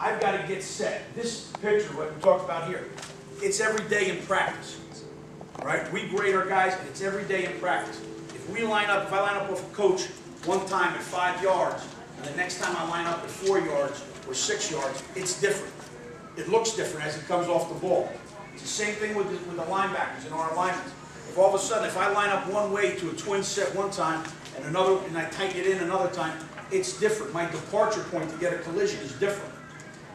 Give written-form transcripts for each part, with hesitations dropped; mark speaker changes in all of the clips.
Speaker 1: I've got to get set. This picture, what we talked about here, it's every day in practice, right? We grade our guys, and it's every day in practice. If I line up with a coach one time at 5 yards, and the next time I line up at 4 yards or 6 yards, it's different. It looks different as it comes off the ball. It's the same thing with the linebackers and our alignments. If all of a sudden, if I line up one way to a twin set one time, and I tighten it in another time, it's different. My departure point to get a collision is different.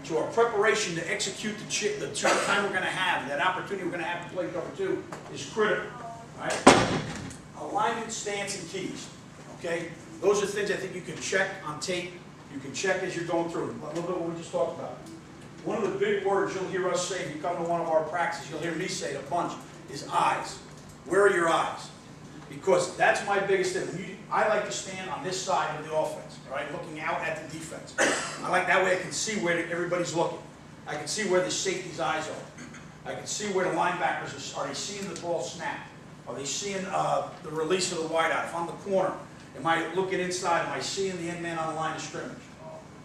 Speaker 1: So our preparation to execute the time we're going to have, that opportunity we're going to have to play cover two, is critical. Right? Alignment, stance, and keys. Okay? Those are things I think you can check on tape. You can check as you're going through. A little bit of what we just talked about. One of the big words you'll hear us say if you come to one of our practices, you'll hear me say it a bunch, is eyes. Where are your eyes? Because that's my biggest thing. I like to stand on this side of the offense, right, looking out at the defense. I like that way I can see where everybody's looking. I can see where the safety's eyes are. I can see where the linebackers are. Are they seeing the ball snap? Are they seeing the release of the wideout? If I'm the corner, am I looking inside? Am I seeing the end man on the line of scrimmage?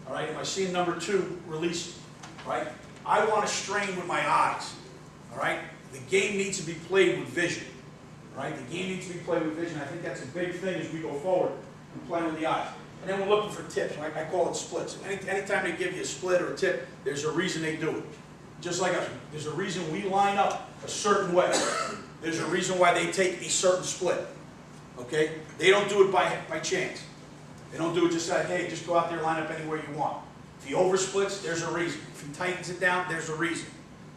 Speaker 1: All right, am I seeing number two releasing? Right? I want to strain with my eyes. All right? The game needs to be played with vision. Right? The game needs to be played with vision. I think that's a big thing as we go forward and playing with the eyes. And then we're looking for tips. Right? I call it splits. Anytime they give you a split or a tip, there's a reason they do it. Just like us. There's a reason we line up a certain way. There's a reason why they take a certain split. Okay? They don't do it by chance. They don't do it just like, hey, just go out there and line up anywhere you want. If he oversplits, there's a reason. If he tightens it down, there's a reason.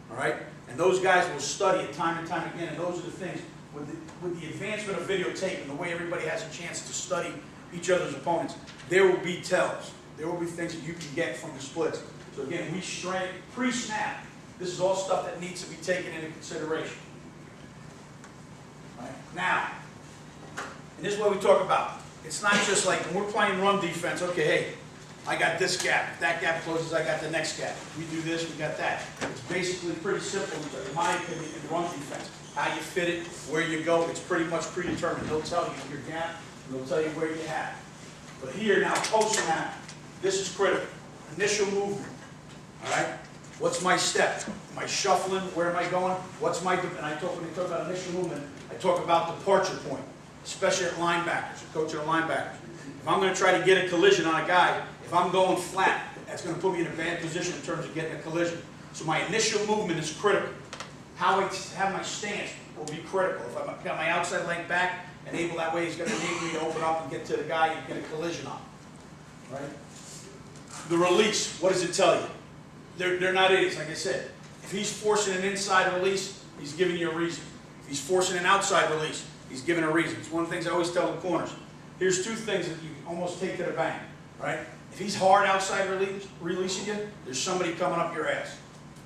Speaker 1: All right? And those guys will study it time and time again, and those are the things. With the advancement of videotape and the way everybody has a chance to study each other's opponents, there will be tells. There will be things that you can get from the splits. So again, we strain pre-snap. This is all stuff that needs to be taken into consideration. Right? Now, and this is what we talk about. It's not just like when we're playing run defense, okay, hey, I got this gap. If that gap closes, I got the next gap. If we do this, we got that. It's basically pretty simple, in my opinion, in run defense. How you fit it, where you go, it's pretty much predetermined. They'll tell you your gap, and they'll tell you where you have. But here, now, post-snap, this is critical. Initial movement, all right? What's my step? Am I shuffling? Where am I going? What's my, and when I talk about initial movement, I talk about departure point, especially at linebackers, coaching linebackers. If I'm going to try to get a collision on a guy, if I'm going flat, that's going to put me in a bad position in terms of getting a collision. So my initial movement is critical. How I have my stance will be critical. If I've got my outside leg back, enable that way, he's going to enable me to open up and get to the guy and get a collision on. Right? The release, what does it tell you? They're not idiots, like I said. If he's forcing an inside release, he's giving you a reason. If he's forcing an outside release, he's giving a reason. It's one of the things I always tell the corners. Here's two things that you almost take to the bank. Right? If he's hard outside releasing you, there's somebody coming up your ass.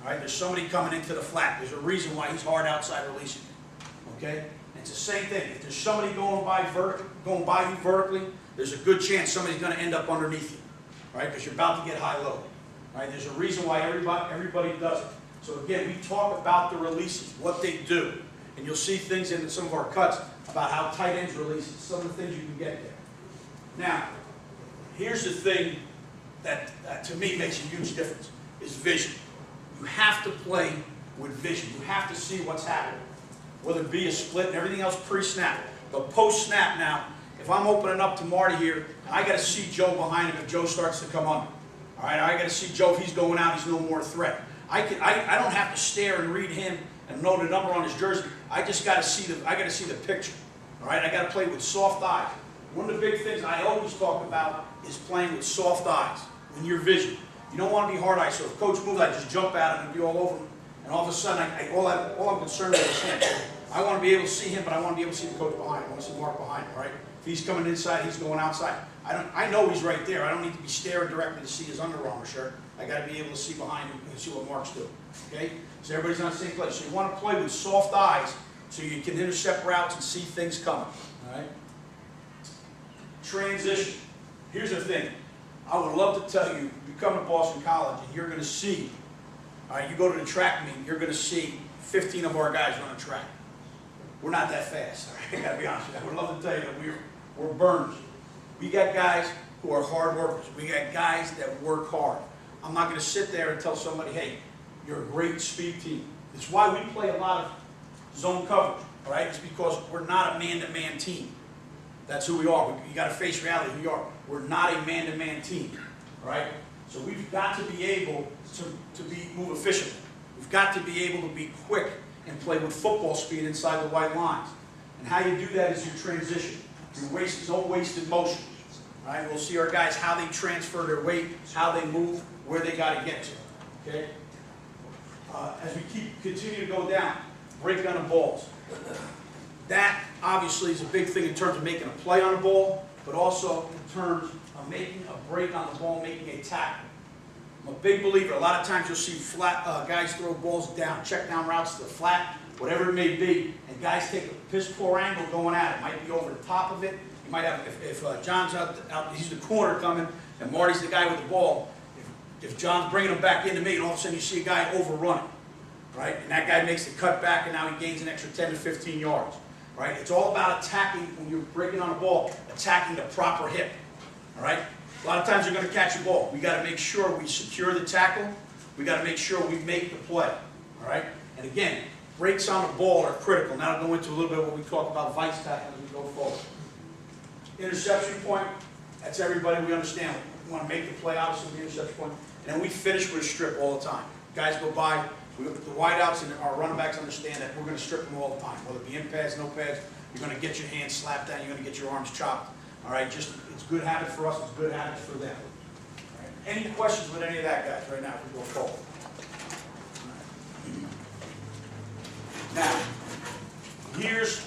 Speaker 1: All right? There's somebody coming into the flat. There's a reason why he's hard outside releasing you. Okay? And it's the same thing. If there's somebody going by you vertically, there's a good chance somebody's going to end up underneath you. Right? Because you're about to get high-low. Right? There's a reason why everybody does it. So again, we talk about the releases, what they do. And you'll see things in some of our cuts about how tight ends release, some of the things you can get there. Now, here's the thing that to me makes a huge difference, is vision. You have to play with vision. You have to see what's happening. Whether it be a split and everything else pre-snap. But post-snap now, if I'm opening up to Marty here, I got to see Joe behind him if Joe starts to come under. All right, I got to see Joe if he's going out, he's no more a threat. I don't have to stare and read him and know the number on his jersey. I just got to see the picture. All right, I got to play with soft eyes. One of the big things I always talk about is playing with soft eyes in your vision. You don't want to be hard eyes. So if coach moves, I just jump at him and be all over him. And all of a sudden, all I'm concerned with is him. I want to be able to see him, but I want to be able to see the coach behind him. I want to see Mark behind him, right? If he's coming inside, he's going outside. I know he's right there. I don't need to be staring directly to see his Under Armour shirt. I got to be able to see behind him and see what Mark's doing. Okay? So everybody's on the same place. So you want to play with soft eyes so you can intercept routes and see things coming. All right? Transition. Here's the thing. I would love to tell you, you come to Boston College and you're going to see, all right, you go to the track meet, you're going to see 15 of our guys run a track. We're not that fast. All right? I got to be honest with you. I would love to tell you that we're burners. We got guys who are hard workers. We got guys that work hard. I'm not going to sit there and tell somebody, hey, you're a great speed team. It's why we play a lot of zone coverage, all right? It's because we're not a man-to-man team. That's who we are. You got to face reality who you are. We're not a man-to-man team, all right? So we've got to be able to move efficiently. We've got to be able to be quick and play with football speed inside the white lines. And how you do that is you transition. No wasted motion. All right? We'll see our guys how they transfer their weight, how they move, where they got to get to. Okay? As we continue to go down, break on the balls. That obviously is a big thing in terms of making a play on the ball, but also in terms of making a break on the ball, making a tackle. I'm a big believer. A lot of times you'll see flat guys throw balls down, check down routes to the flat, whatever it may be, and guys take a piss poor angle going at it. Might be over the top of it. You might have, if John's out, he's the corner coming, and Marty's the guy with the ball. If John's bringing him back into me, and all of a sudden you see a guy overrunning, right? And that guy makes the cut back, and now he gains an extra 10 to 15 yards, right? It's all about attacking, when you're breaking on the ball, attacking the proper hip, all right? A lot of times you're going to catch a ball. We got to make sure we secure the tackle. We got to make sure we make the play, all right? And again, breaks on the ball are critical. Now I'll go into a little bit of what we talk about vice tackling as we go forward. Interception point, that's everybody, we understand. We want to make the play, obviously, with the interception point. And then we finish with a strip all the time. Guys go by, the wideouts and our running backs understand that we're going to strip them all the time. Whether it be in pads, no pads, you're going to get your hands slapped down, you're going to get your arms chopped. All right, just, it's good habit for us, it's good habit for them. All right. Any questions with any of that, guys, right now, as we go forward? Now, here's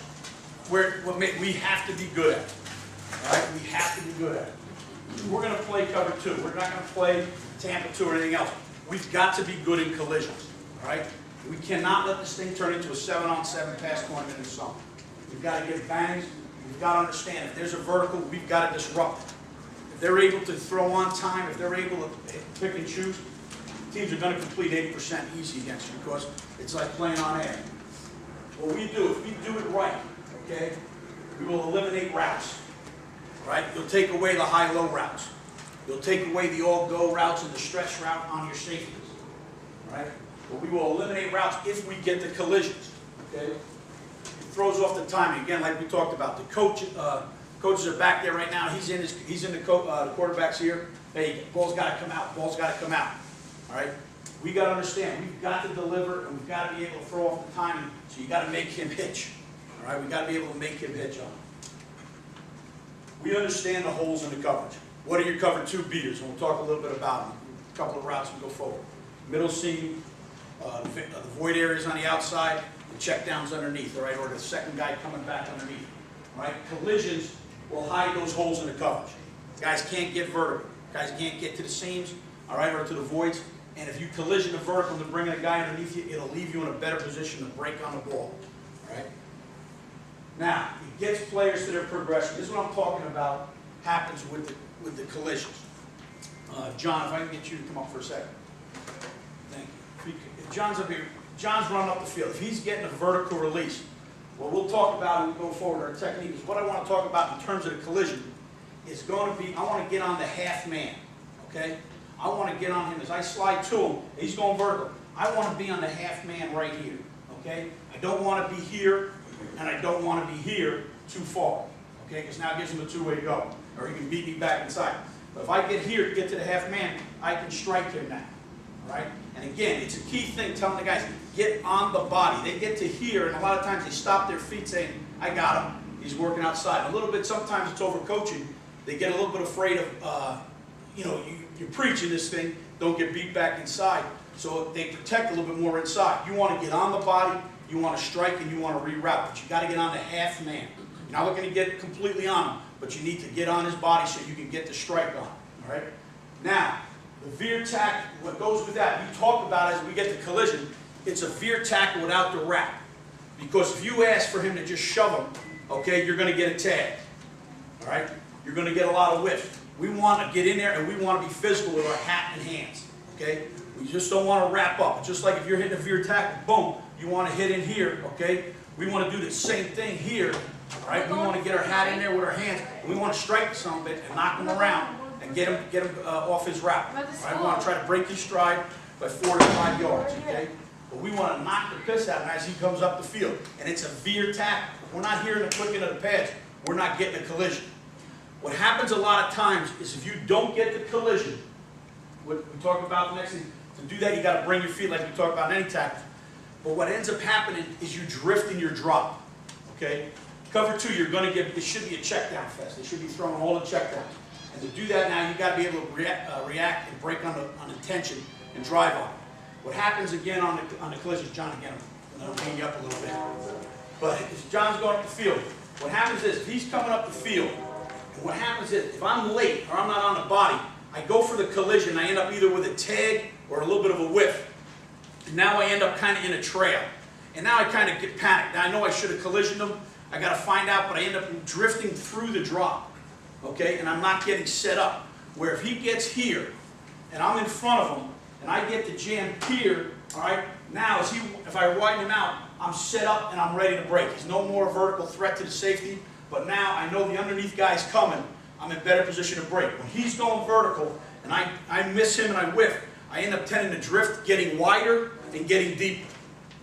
Speaker 1: where we have to be good at. All right, we have to be good at it. We're going to play cover 2. We're not going to play Tampa 2 or anything else. We've got to be good in collisions. All right, we cannot let this thing turn into a 7-on-7 pass tournament in the summer. We've got to get bangs. We've got to understand if there's a vertical, we've got to disrupt it. If they're able to throw on time, if they're able to pick and choose, teams are going to complete 80% easy against you because it's like playing on air. What we do, if we do it right, okay, we will eliminate routes. Right? You'll take away the high-low routes. You'll take away the all-go routes and the stretch route on your safeties. Right? But we will eliminate routes if we get the collisions. Okay? It throws off the timing. Again, like we talked about, the coaches are back there right now. He's in the quarterback's here. Hey, ball's got to come out. Ball's got to come out. All right? We got to understand. We've got to deliver, and we've got to be able to throw off the timing. So you got to make him hitch. All right? We got to be able to make him hitch on it. We understand the holes in the coverage. What are your cover 2 beaters? And we'll talk a little bit about them. A couple of routes and go forward. Middle seam, the void areas on the outside, the check downs underneath, all right, or the second guy coming back underneath. All right, collisions will hide those holes in the coverage. Guys can't get vertical. Guys can't get to the seams, all right, or to the voids. And if you collision the vertical to bring a guy underneath you, it'll leave you in a better position to break on the ball. All right. Now, it gets players to their progression. This is what I'm talking about happens with the collisions. John, if I can get you to come up for a second. Thank you. If John's up here, John's running up the field. If he's getting a vertical release, what we'll talk about when we go forward, our technique is what I want to talk about in terms of the collision is going to be, I want to get on the half man, okay? I want to get on him as I slide to him. He's going vertical. I want to be on the half man right here, okay? I don't want to be here. And I don't want to be here too far, okay? Because now it gives him a two-way go, or he can beat me back inside. But if I get here to get to the half man, I can strike him now, all right? And again, it's a key thing telling the guys, get on the body. They get to here, and a lot of times they stop their feet saying, I got him. He's working outside. A little bit, sometimes it's overcoaching. They get a little bit afraid of, you're preaching this thing, don't get beat back inside. So they protect a little bit more inside. You want to get on the body. You want to strike and you want to reroute, but you got to get on the half man. You're not looking to get completely on him, but you need to get on his body so you can get the strike on him. All right. Now, the veer tack, what goes with that, we talk about as we get the collision, it's a veer tackle without the wrap. Because if you ask for him to just shove him, okay, you're going to get a tag. All right. You're going to get a lot of whiff. We want to get in there and we want to be physical with our hat and hands. Okay. We just don't want to wrap up. Just like if you're hitting a veer tackle, boom. You want to hit in here, okay? We want to do the same thing here, right? We want to get our hat in there with our hands, and we want to strike some bit and knock them around and get him off his route.
Speaker 2: About the
Speaker 1: All right? We want to try to break his stride by 4 to 5 yards, okay? But we want to knock the piss out of him as he comes up the field. And it's a veer tackle. We're not hearing the clicking of the pads. We're not getting a collision. What happens a lot of times is if you don't get the collision, what we talk about the next thing, to do that you got to bring your feet like we talk about in any tackle. But what ends up happening is you drift in your drop, okay? Cover 2, you're going to get, it should be a check down fest. They should be throwing all the check downs. And to do that now, you got to be able to react and break on the tension and drive on it. What happens again on the collision, John, again, I'm going to hang you up a little bit. But if John's going up the field, what happens is, if he's coming up the field, and what happens is, if I'm late or I'm not on the body, I go for the collision, I end up either with a tag or a little bit of a whiff. And now I end up kind of in a trail. And now I kind of get panicked. Now I know I should have collisioned him, I got to find out, but I end up drifting through the drop. Okay, and I'm not getting set up. Where if he gets here, and I'm in front of him, and I get the jam here, all right, now if I widen him out, I'm set up and I'm ready to break. He's no more a vertical threat to the safety, but now I know the underneath guy's coming, I'm in better position to break. When he's going vertical, and I miss him and I whiff, I end up tending to drift, getting wider and getting deeper,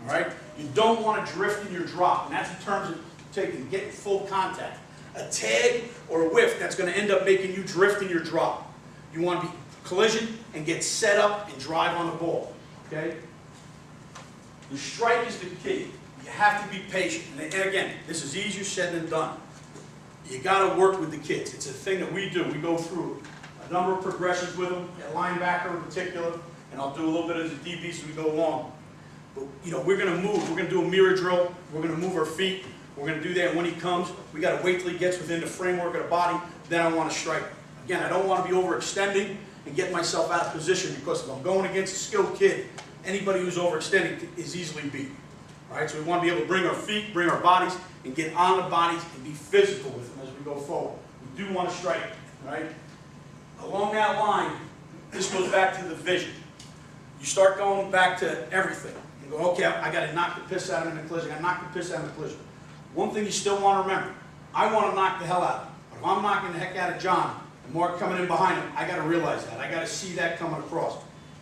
Speaker 1: all right? You don't want to drift in your drop, and that's in terms of getting full contact. A tag or a whiff, that's going to end up making you drift in your drop. You want to be collision and get set up and drive on the ball, okay? The strike is the key. You have to be patient. And again, this is easier said than done. You got to work with the kids. It's a thing that we do. We go through a number of progressions with them, a linebacker in particular, and I'll do a little bit as a DB as we go along. But, you know, we're going to move. We're going to do a mirror drill. We're going to move our feet. We're going to do that, and when he comes, we got to wait till he gets within the framework of the body, then I want to strike him. Again, I don't want to be overextending and get myself out of position, because if I'm going against a skilled kid, anybody who's overextending is easily beat. All right, so we want to be able to bring our feet, bring our bodies, and get on the bodies and be physical with them as we go forward. We do want to strike, all right? Along that line, this goes back to the vision. You start going back to everything. You go, okay, I got to knock the piss out of him in the collision. I got to knock the piss out of him in the collision. One thing you still want to remember, I want to knock the hell out of him. But if I'm knocking the heck out of John, and Mark coming in behind him, I got to realize that. I got to see that coming across.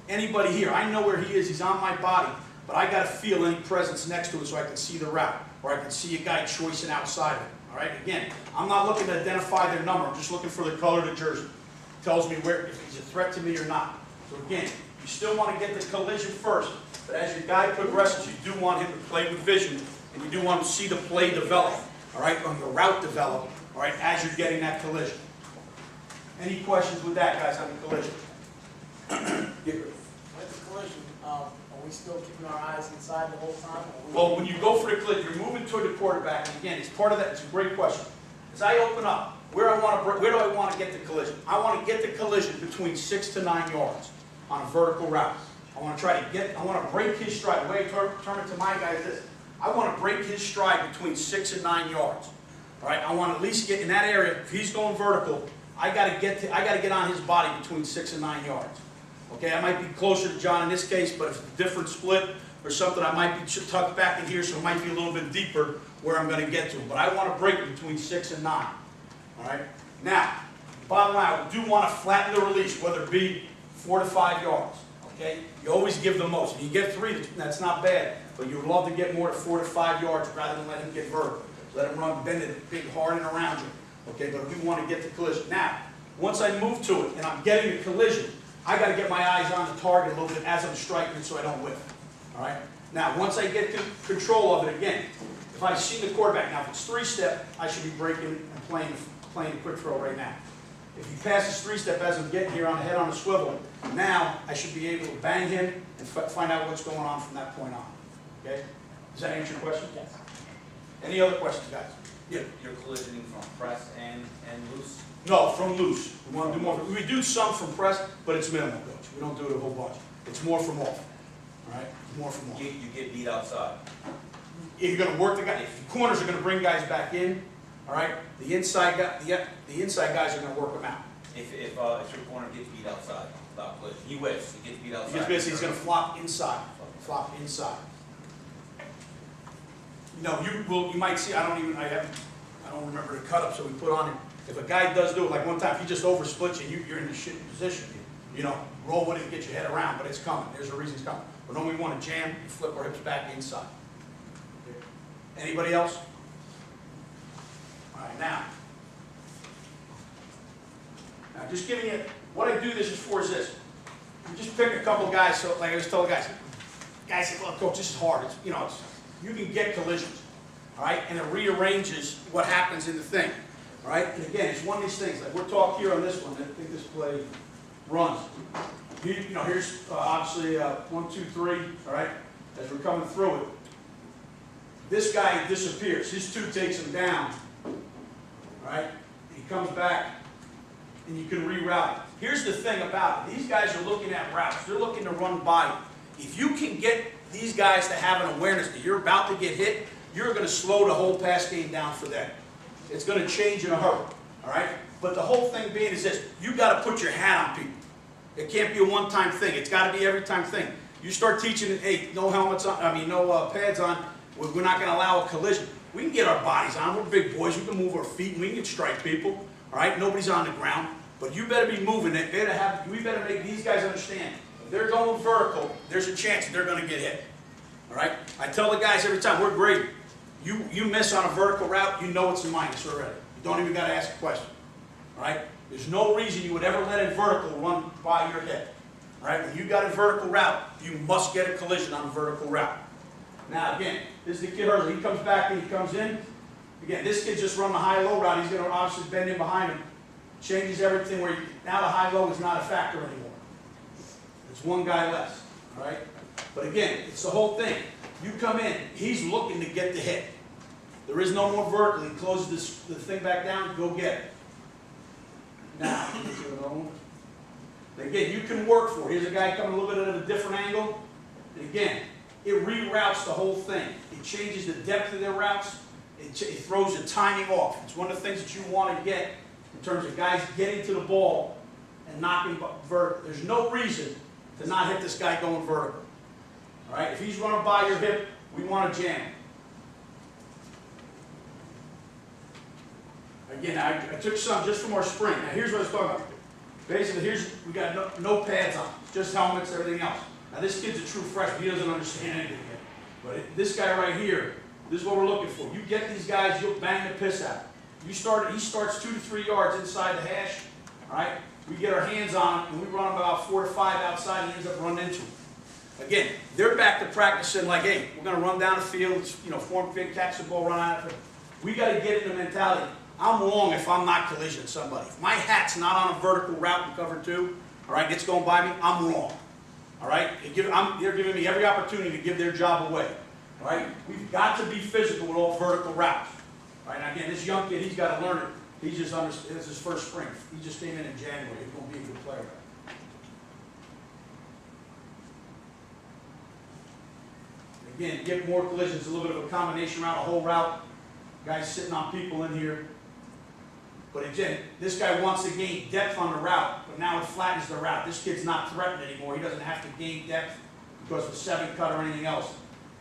Speaker 1: Anybody here, I know where he is, he's on my body, but I got to feel any presence next to it so I can see the route, or I can see a guy choicing outside of it. All right, again, I'm not looking to identify their number, I'm just looking for the color of the jersey. It tells me if he's a threat to me or not. So again, you still want to get the collision first, but as your guy progresses, you do want him to play with vision, and you do want to see the play develop, all right, or your route develop, all right, as you're getting that collision. Any questions with that, guys, on the collision?
Speaker 3: With the collision, are we still keeping our eyes inside the whole time?
Speaker 1: Well, when you go for the collision, you're moving toward the quarterback, and again, it's part of that. It's a great question. As I open up, where do I want to get the collision? I want to get the collision between 6 to 9 yards on a vertical route. I want to break his stride. The way I term it to my guy is this: I want to break his stride between 6 and 9 yards. All right, I want to at least get in that area. If he's going vertical, I got to get on his body between 6 and 9 yards. Okay, I might be closer to John in this case, but if it's a different split or something, I might be tucked back in here, so it might be a little bit deeper where I'm going to get to him. But I want to break it between 6 and 9. All right. Now, bottom line, we do want to flatten the release, whether it be 4 to 5 yards. Okay, you always give the most. If you get 3, that's not bad, but you would love to get more at 4 to 5 yards rather than let him get vertical. Let him run, bend it, big, hard and around you. Okay, but we want to get the collision. Now, once I move to it and I'm getting the collision, I got to get my eyes on the target a little bit as I'm striking it so I don't whiff. All right. Now, once I get control of it again, if I see the quarterback, now if it's 3-step, I should be breaking and playing a quick throw right now. If he passes 3-step as I'm getting here on the head on the swivel, now I should be able to bang him and find out what's going on from that point on. Okay? Does that answer your question?
Speaker 3: Yes.
Speaker 1: Any other questions, guys?
Speaker 4: Yeah. You're collisioning from press and loose?
Speaker 1: No, from loose. We want to do more. We do some from press, but it's minimal, coach. We don't do it a whole bunch. It's more from off. All right? More from off.
Speaker 4: You get beat outside.
Speaker 1: If you're going to work the guy, if the corners are going to bring guys back in, all right, the inside guys are going to work them out.
Speaker 4: If your corner gets beat outside without collision, he whiffs, he gets beat outside.
Speaker 1: Because basically he's going to flop inside. Flop inside. You know, you might see. I don't remember the cut up, so we put on it. If a guy does do it, like one time, if he just oversplits you, you're in the shitty position. You know, roll with it and get your head around, but it's coming. There's a reason it's coming. But when we want to jam, we flip our hips back inside. Anybody else? All right, now just giving you, what I do this is for is this. You just pick a couple guys, so like I was telling guys say, look, coach, this is hard. It's, you know, you can get collisions, all right? And it rearranges what happens in the thing, all right? And again, it's one of these things, like we're talking here on this one, I think this play runs. You know, here's obviously 1, 2, 3, all right? As we're coming through it, this guy disappears. His 2 takes him down, all right? He comes back, and you can reroute it. Here's the thing about it. These guys are looking at routes. They're looking to run by you. If you can get these guys to have an awareness that you're about to get hit, you're going to slow the whole pass game down for them. It's going to change in a hurry, all right? But the whole thing being is this. You got to put your hat on people. It can't be a one-time thing. It's got to be every time thing. You start teaching, hey, no helmets on, no pads on, we're not going to allow a collision. We can get our bodies on. We're big boys. We can move our feet, and we can strike people, all right? Nobody's on the ground. But you better be moving it. We better make these guys understand. If they're going vertical, there's a chance that they're going to get hit. All right? I tell the guys every time, we're grading. You miss on a vertical route, you know it's a minus already. You don't even got to ask a question. All right? There's no reason you would ever let a vertical run by your head. All right? When you got a vertical route, you must get a collision on a vertical route. Now again, this is the kid Hurley. He comes back and he comes in. Again, this kid just run the high-low route. He's going to obviously bend in behind him. Changes everything where now the high-low is not a factor anymore. It's one guy less, all right? But again, it's the whole thing. You come in, he's looking to get the hit. There is no more vertical. He closes the thing back down, go get it. Now, again, you can work for it. Here's a guy coming a little bit at a different angle. And again, it reroutes the whole thing. It changes the depth of their routes. It throws the timing off. It's one of the things that you want to get in terms of guys getting to the ball and knocking vertical. There's no reason to not hit this guy going vertical. All right? If he's running by your hip, we want to jam. Again, I took some just from our spring. Now here's what I was talking about. Basically, we got no pads on, just helmets, everything else. Now this kid's a true freshman. He doesn't understand anything yet. But this guy right here, this is what we're looking for. You get these guys, you'll bang the piss out. He starts 2 to 3 yards inside the hash, all right? We get our hands on him, and we run him about 4 to 5 outside, and he ends up running into him. Again, they're back to practicing like, hey, we're going to run down the field, form fit, catch the ball, run out of it. We got to get in the mentality. I'm wrong if I'm not collisioning somebody. If my hat's not on a vertical route in cover 2, all right, it's going by me, I'm wrong. All right? They're giving me every opportunity to give their job away. All right? We've got to be physical with all vertical routes. All right, now again, this young kid, he's got to learn it. He just understands. It's his first spring. He just came in January. He's going to be a good player. Again, get more collisions. A little bit of a combination route, a whole route. Guys sitting on people in here. But again, this guy wants to gain depth on the route, but now it flattens the route. This kid's not threatened anymore. He doesn't have to gain depth because of a 7-cut or anything else.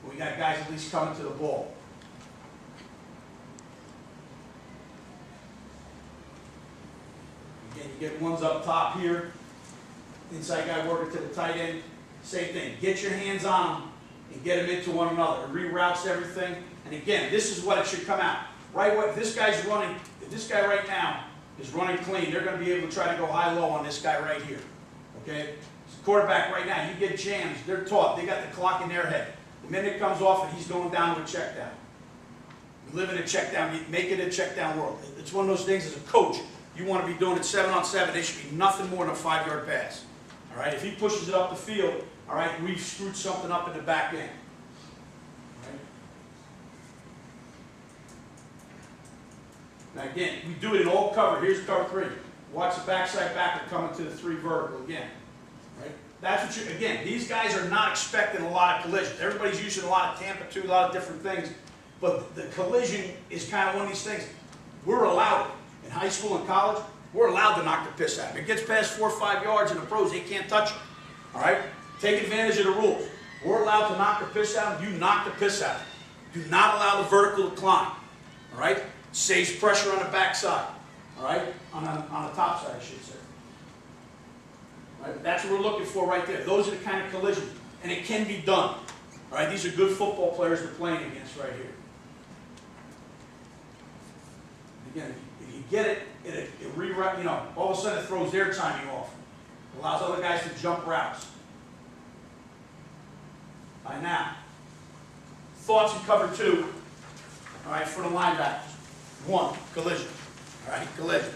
Speaker 1: But we got guys at least coming to the ball. Again, you get ones up top here. Inside guy working to the tight end. Same thing. Get your hands on them and get them into one another. It reroutes everything. And again, this is what it should come out. Right, if this guy's running, if this guy right now is running clean, they're going to be able to try to go high-low on this guy right here. Okay? Quarterback right now, you get jams. They're taught. They got the clock in their head. The minute it comes off and he's going down to a check down. We live in a check down. Make it a check down world. It's one of those things as a coach, you want to be doing it 7-on-7. They should be nothing more than a 5-yard pass. All right? If he pushes it up the field, all right, we've screwed something up in the back end. Now again, we do it in all cover. Here's cover 3. Watch the backside backer coming to the 3 vertical again. Right? That's what you, again, these guys are not expecting a lot of collisions. Everybody's using a lot of Tampa 2, a lot of different things. But the collision is kind of one of these things. We're allowed it. In high school and college, we're allowed to knock the piss out. If it gets past 4 or 5 yards in the pros, they can't touch it. All right? Take advantage of the rules. We're allowed to knock the piss out. You knock the piss out. Do not allow the vertical to climb. All right? Saves pressure on the backside. all right? On the top side, I should say. All right, that's what we're looking for right there. Those are the kind of collisions, and it can be done. All right, these are good football players they're playing against right here. Again, if you get it, it rewrite, you know, all of a sudden it throws their timing off. It allows other guys to jump routes. By now, thoughts in cover 2, all right, for the linebackers. 1, collision. All right, collision.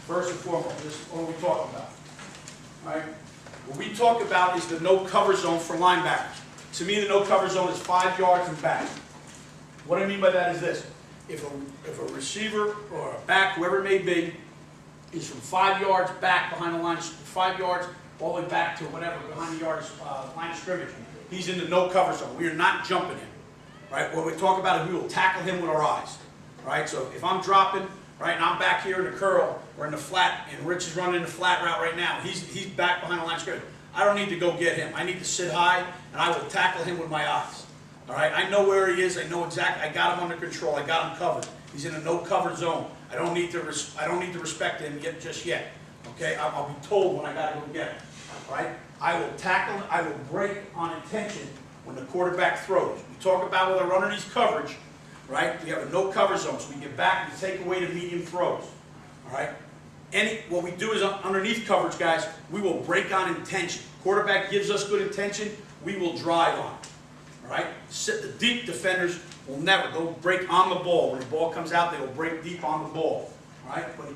Speaker 1: First and foremost, this is what we're talking about. All right, what we talk about is the no cover zone for linebackers. To me, the no cover zone is 5 yards and back. What I mean by that is this. If a receiver or a back, whoever it may be, is from 5 yards back behind the line, 5 yards all the way back to whatever, behind the line of scrimmage, he's in the no cover zone. We are not jumping him. Right? What we talk about is we will tackle him with our eyes. Right? So if I'm dropping, right, and I'm back here in the curl or in the flat, and Rich is running the flat route right now, he's back behind the line of scrimmage. I don't need to go get him. I need to sit high, and I will tackle him with my eyes. All right? I know where he is. I know exactly. I got him under control. I got him covered. He's in a no cover zone. I don't need to respect him just yet. Okay? I'll be told when I got to go get him. All right? I will tackle. I will break on intention when the quarterback throws. We talk about with our underneath coverage. Right? We have a no cover zone, so we get back and take away the medium throws. All right? What we do is underneath coverage, guys, we will break on intention. Quarterback gives us good intention, we will drive on it. All right? The deep defenders will never. They'll break on the ball. When the ball comes out, they will break deep on the ball. All right? But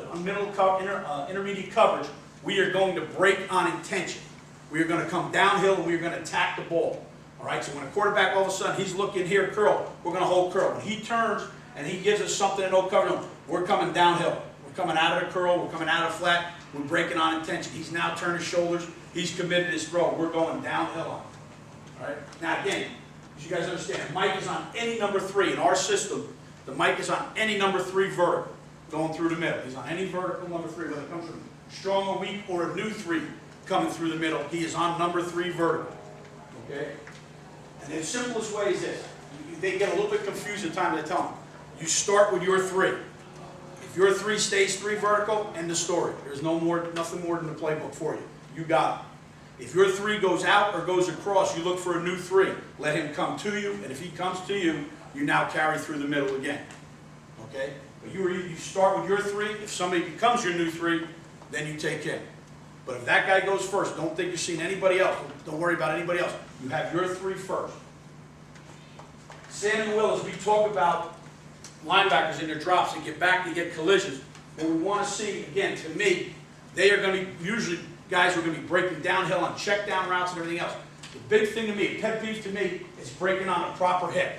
Speaker 1: on intermediate coverage, we are going to break on intention. We are going to come downhill and we are going to attack the ball. All right? So when a quarterback all of a sudden, he's looking here, curl, we're going to hold curl. When he turns and he gives us something in no cover, we're coming downhill. We're coming out of the curl, we're coming out of flat, we're breaking on intention. He's now turned his shoulders, he's committed his throw. We're going downhill on him. All right? Now again, as you guys understand, Mike is on any number 3. In our system, the Mike is on any number 3 vertical, going through the middle. He's on any vertical number 3, whether it comes from strong or weak or a new 3 coming through the middle. He is on number 3 vertical. Okay? And the simplest way is this. They get a little bit confused at times. I tell them, you start with your 3. If your 3 stays 3 vertical, end the story. There's nothing more than the playbook for you. You got it. If your 3 goes out or goes across, you look for a new 3. Let him come to you, and if he comes to you, you now carry through the middle again. Okay? But you start with your 3. If somebody becomes your new 3, then you take him. But if that guy goes first, don't think you're seeing anybody else. Don't worry about anybody else. You have your 3 first. Sam and Will, as we talk about linebackers in their drops and get back and get collisions, what we want to see, again, to me, they are going to be, usually guys are going to be breaking downhill on check down routes and everything else. The big thing to me, pet peeve to me, is breaking on a proper hip.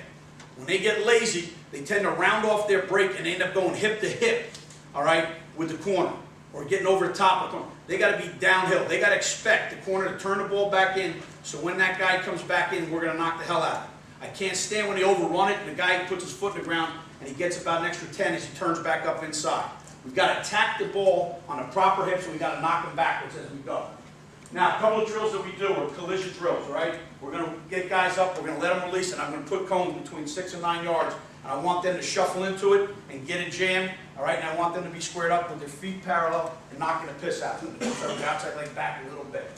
Speaker 1: When they get lazy, they tend to round off their break and end up going hip to hip, all right, with the corner, or getting over the top of the corner. They got to be downhill. They got to expect the corner to turn the ball back in, so when that guy comes back in, we're going to knock the hell out of him. I can't stand when they overrun it and the guy puts his foot in the ground and he gets about an extra 10 as he turns back up inside. We've got to attack the ball on a proper hip, so we've got to knock him backwards as we go. Now, a couple of drills that we do are collision drills, all right? We're going to get guys up, we're going to let them release, and I'm going to put cones between 6 and 9 yards. And I want them to shuffle into it and get it jammed, all right? And I want them to be squared up with their feet parallel and knocking the piss out. So the outside leg back a little bit.